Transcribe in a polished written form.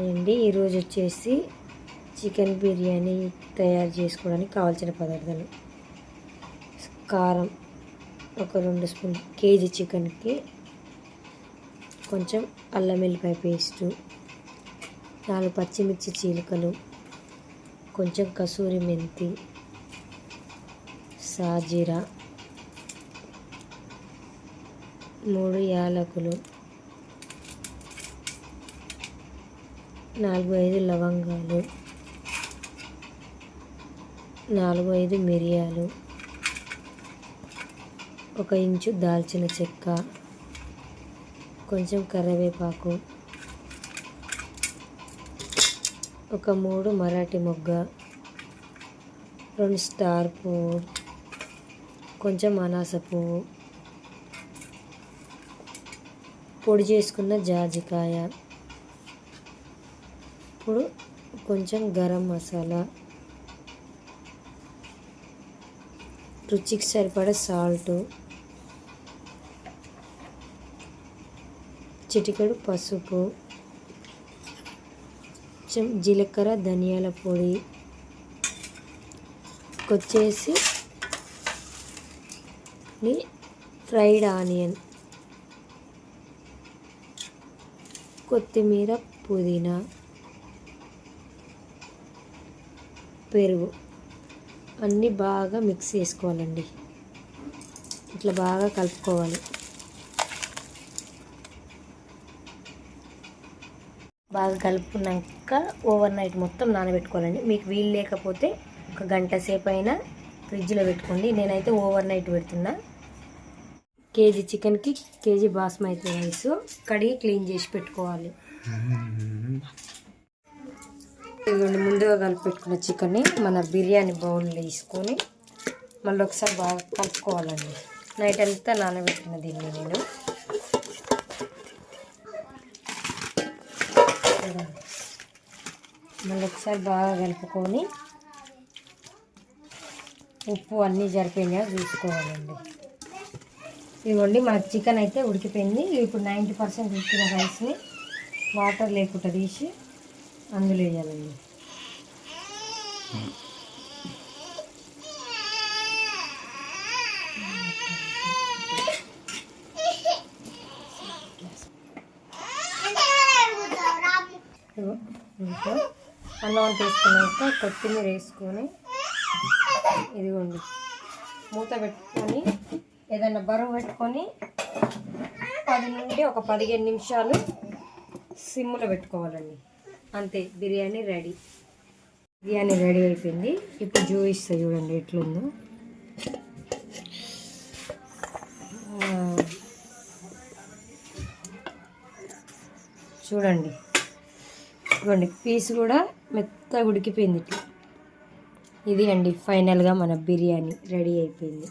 అండి ఈరోజు వచ్చేసి చికెన్ బిర్యానీ తయారు చేసుకోవడానికి కావాల్సిన పదార్థాలు కారం ఒక 2 స్పూన్ కేజీ చికెన్కి కొంచెం అల్లం వెల్లిపాయ పేస్టు 4 పచ్చిమిర్చి చీలికలు కొంచెం కసూరి మెంతి సాజీరా 3 యాలకులు 4-5 లవంగాలు 4-5 మిరియాలు 1 ఇంచు దాల్చిన చెక్క కొంచెం కరివేపాకు 3 మరాఠీ మొగ్గ 2 స్టార్ పువ్వు కొంచెం అనాస పువ్వు పొడి చేసుకున్న జాజికాయ ఇప్పుడు కొంచెం గరం మసాలా రుచికి సరిపడా సాల్ట్ చిటికెడు పసుపు కొంచెం జీలకర్ర ధనియాల పొడి వచ్చేసి ఫ్రైడ్ ఆనియన్ కొత్తిమీర పుదీనా పెరుగు అన్నీ బాగా మిక్స్ చేసుకోవాలండి. ఇట్లా బాగా కలుపుకోవాలి. బాగా కలుపుకున్నాక ఓవర్ నైట్ మొత్తం నానబెట్టుకోవాలండి. మీకు వీలు లేకపోతే 1 గంట సేపు అయినా ఫ్రిడ్జ్లో పెట్టుకోండి. నేనైతే ఓవర్ నైట్ పెడుతున్నా. కేజీ చికెన్కి కేజీ బాస్మతి రైస్ కడిగి క్లీన్ చేసి పెట్టుకోవాలి. ఇదిగోండి ముందుగా కలిపి పెట్టుకున్న చికెన్ని మన బిర్యానీ బౌల్లో తీసుకొని మళ్ళీ ఒకసారి బాగా కలుపుకోవాలండి. నైట్ అంతా నానబెట్టిన దీన్ని నేను మళ్ళీ ఒకసారి బాగా కలుపుకొని ఉప్పు అన్నీ సరిపోయినాయో చూసుకోవాలండి. ఇదిగోండి మన చికెన్ అయితే ఉడికిపోయింది. ఇప్పుడు 90% ఉడికిన రైస్ని వాటర్ లేకుండా తీసి అందులో వేయాలండి. ఇంకా అన్నం తీసుకున్నాక కొత్తిమీర వేసుకొని ఇదిగోండి మూత పెట్టుకొని ఏదైనా బరువు పెట్టుకొని 10 నుండి 15 నిమిషాలు సిమ్లో పెట్టుకోవాలండి. అంతే బిర్యానీ రెడీ. బిర్యానీ రెడీ అయిపోయింది. ఇప్పుడు చూపిస్తా చూడండి ఎట్లుందో. చూడండి ఇదిగోండి పీస్ కూడా మెత్తగా ఉడికిపోయింది. ఇది అండి ఫైనల్గా మన బిర్యానీ రెడీ అయిపోయింది.